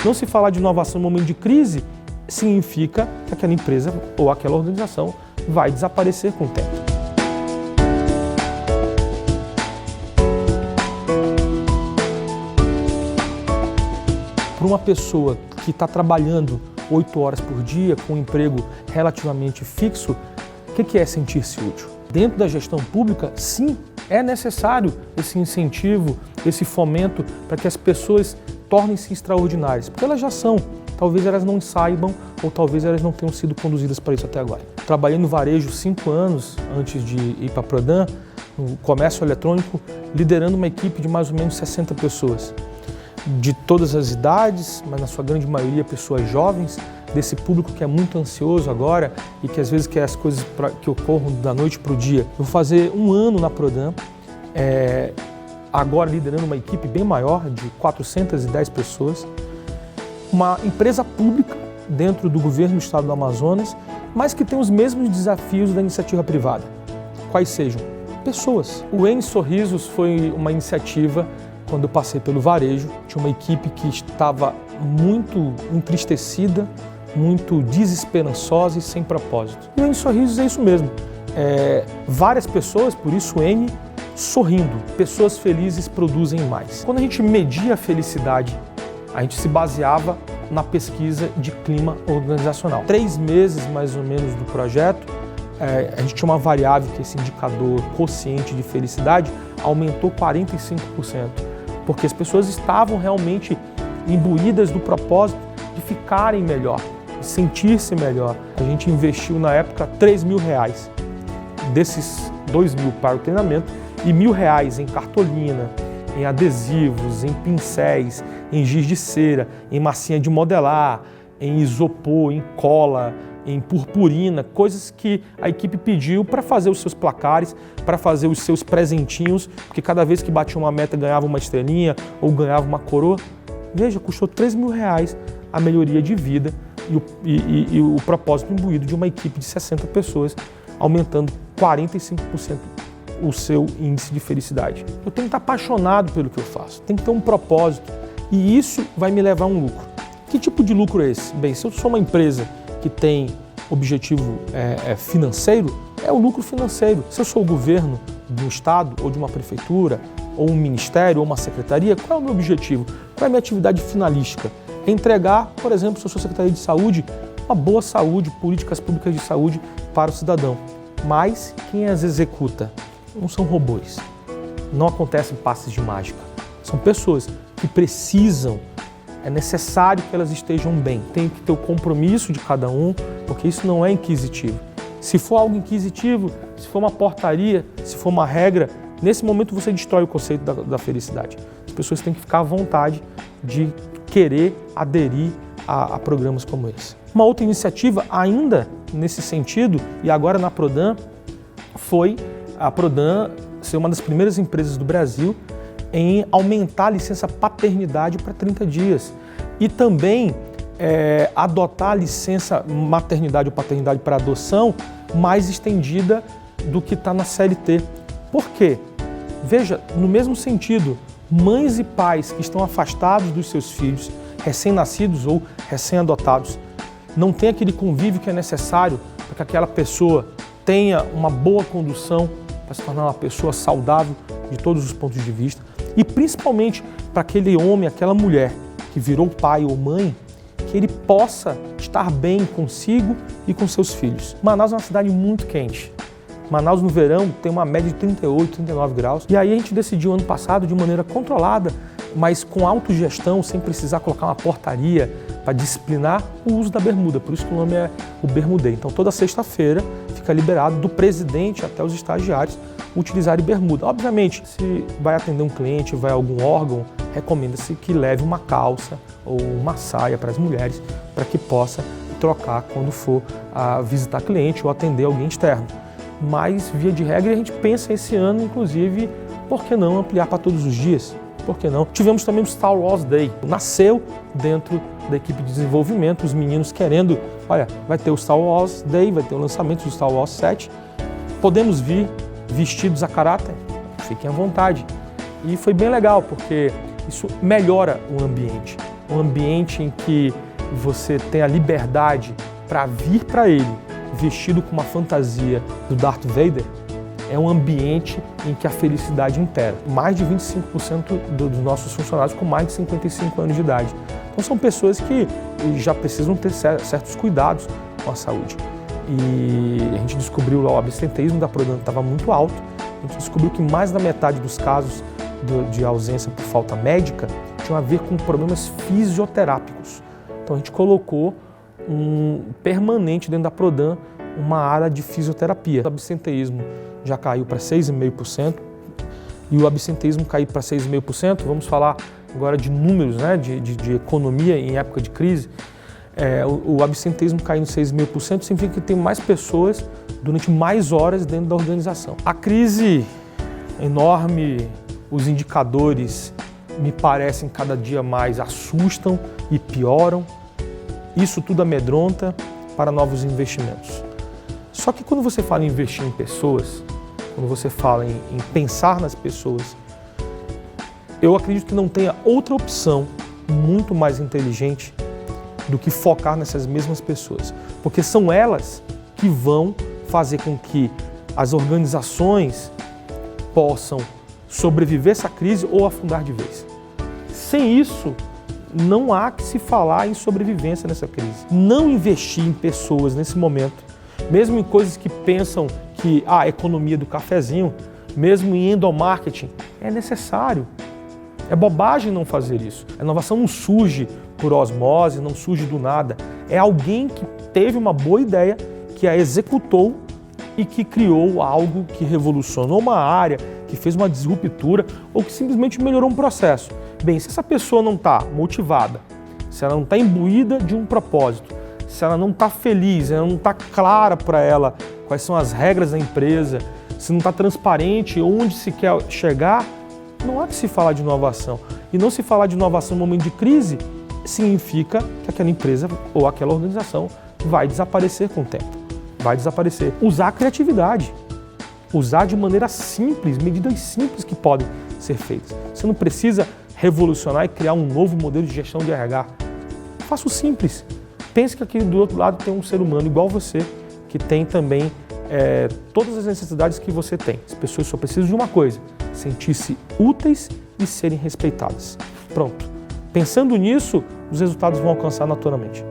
Não se falar de inovação no momento de crise significa que aquela empresa ou aquela organização vai desaparecer com o tempo. Para uma pessoa que está trabalhando 8 horas por dia, com um emprego relativamente fixo, o que é sentir-se útil? Dentro da gestão pública, sim, é necessário esse incentivo, esse fomento para que as pessoas tornem-se extraordinárias, porque elas já são. Talvez elas não saibam ou talvez elas não tenham sido conduzidas para isso até agora. Trabalhei no varejo 5 anos antes de ir para a Prodan, no comércio eletrônico, liderando uma equipe de mais ou menos 60 pessoas. De todas as idades, mas na sua grande maioria pessoas jovens, desse público que é muito ansioso agora e que às vezes quer as coisas que ocorram da noite para o dia. Eu vou fazer 1 ano na Prodan, agora liderando uma equipe bem maior, de 410 pessoas, uma empresa pública dentro do governo do estado do Amazonas, mas que tem os mesmos desafios da iniciativa privada. Quais sejam? Pessoas. O N Sorrisos foi uma iniciativa, quando eu passei pelo varejo, tinha uma equipe que estava muito entristecida, muito desesperançosa e sem propósito. E o N Sorrisos é isso mesmo. Várias pessoas, por isso N, sorrindo. Pessoas felizes produzem mais. Quando a gente media a felicidade, a gente se baseava na pesquisa de clima organizacional. 3 meses, mais ou menos, do projeto, a gente tinha uma variável que esse indicador quociente de felicidade aumentou 45%, porque as pessoas estavam realmente imbuídas do propósito de ficarem melhor, de sentir-se melhor. A gente investiu na época R$3.000, desses R$2.000 para o treinamento e R$1.000 em cartolina, em adesivos, em pincéis, em giz de cera, em massinha de modelar, em isopor, em cola, em purpurina, coisas que a equipe pediu para fazer os seus placares, para fazer os seus presentinhos, porque cada vez que batia uma meta ganhava uma estrelinha ou ganhava uma coroa. Veja, custou R$3.000 a melhoria de vida e o propósito imbuído de uma equipe de 60 pessoas, aumentando 45% o seu índice de felicidade. Eu tenho que estar apaixonado pelo que eu faço, tem que ter um propósito e isso vai me levar a um lucro. Que tipo de lucro é esse? Bem, se eu sou uma empresa que tem objetivo financeiro, é o lucro financeiro. Se eu sou o governo de um estado ou de uma prefeitura, ou um ministério, ou uma secretaria, qual é o meu objetivo? Qual é a minha atividade finalística? É entregar, por exemplo, se eu sou secretaria de saúde, uma boa saúde, políticas públicas de saúde para o cidadão. Mas quem as executa não são robôs. Não acontecem passes de mágica. São pessoas que precisam, é necessário que elas estejam bem. Tem que ter o compromisso de cada um, porque isso não é inquisitivo. Se for algo inquisitivo, se for uma portaria, se for uma regra, nesse momento você destrói o conceito da felicidade. As pessoas têm que ficar à vontade de querer aderir a programas como esse. Uma outra iniciativa ainda nesse sentido, e agora na Prodan, foi a Prodan ser uma das primeiras empresas do Brasil em aumentar a licença paternidade para 30 dias e também adotar a licença maternidade ou paternidade para adoção mais estendida do que está na CLT. Por quê? Veja, no mesmo sentido, mães e pais que estão afastados dos seus filhos, recém-nascidos ou recém-adotados, não têm aquele convívio que é necessário para que aquela pessoa tenha uma boa condução, para se tornar uma pessoa saudável de todos os pontos de vista, e principalmente para aquele homem, aquela mulher que virou pai ou mãe, que ele possa estar bem consigo e com seus filhos. Manaus é uma cidade muito quente. Manaus no verão tem uma média de 38, 39 graus. E aí a gente decidiu ano passado de maneira controlada, mas com autogestão, sem precisar colocar uma portaria para disciplinar o uso da bermuda. Por isso que o nome é o Bermudê. Então toda sexta-feira fica liberado do presidente até os estagiários utilizarem bermuda. Obviamente, se vai atender um cliente, vai a algum órgão, recomenda-se que leve uma calça ou uma saia para as mulheres, para que possa trocar quando for visitar cliente ou atender alguém externo. Mas, via de regra, a gente pensa esse ano, inclusive, por que não ampliar para todos os dias? Por que não? Tivemos também o Star Wars Day. Nasceu dentro da equipe de desenvolvimento, os meninos querendo, olha, vai ter o Star Wars Day, vai ter o lançamento do Star Wars 7. Podemos vir vestidos a caráter? Fiquem à vontade. E foi bem legal, porque isso melhora o ambiente. um ambiente em que você tem a liberdade para vir para ele vestido com uma fantasia do Darth Vader, é um ambiente em que a felicidade impera. Mais de 25% dos nossos funcionários com mais de 55 anos de idade. Então são pessoas que já precisam ter certos cuidados com a saúde. E a gente descobriu lá o absenteísmo da Prodan estava muito alto. A gente descobriu que mais da metade dos casos de ausência por falta médica tinham a ver com problemas fisioterápicos. Então a gente colocou permanente dentro da Prodan uma área de fisioterapia. O absenteísmo já caiu para 6,5% e o absenteísmo cair para 6,5%, vamos falar agora de números, né, de economia em época de crise, o absenteísmo caindo 6,5% significa que tem mais pessoas durante mais horas dentro da organização. A crise é enorme, os indicadores me parecem cada dia mais assustam e pioram. Isso tudo amedronta para novos investimentos. Só que quando você fala em investir em pessoas, quando você fala em pensar nas pessoas, eu acredito que não tenha outra opção muito mais inteligente do que focar nessas mesmas pessoas. Porque são elas que vão fazer com que as organizações possam sobreviver a essa crise ou afundar de vez. Sem isso, não há que se falar em sobrevivência nessa crise. Não investir em pessoas nesse momento, mesmo em coisas que pensam que a economia do cafezinho, mesmo em endomarketing, é necessário. É bobagem não fazer isso. A inovação não surge por osmose, não surge do nada. É alguém que teve uma boa ideia, que a executou e que criou algo que revolucionou uma área, que fez uma disruptura ou que simplesmente melhorou um processo. Bem, se essa pessoa não está motivada, se ela não está imbuída de um propósito, se ela não está feliz, ela não está clara para ela quais são as regras da empresa, se não está transparente onde se quer chegar, não há que se falar de inovação. E não se falar de inovação no momento de crise significa que aquela empresa ou aquela organização vai desaparecer com o tempo. Vai desaparecer. Usar a criatividade. Usar de maneira simples, medidas simples que podem ser feitas. Você não precisa revolucionar e criar um novo modelo de gestão de RH. Faça o simples. Pense que aqui do outro lado tem um ser humano igual você, que tem também todas as necessidades que você tem. As pessoas só precisam de uma coisa, sentir-se úteis e serem respeitadas. Pronto. Pensando nisso, os resultados vão alcançar naturalmente.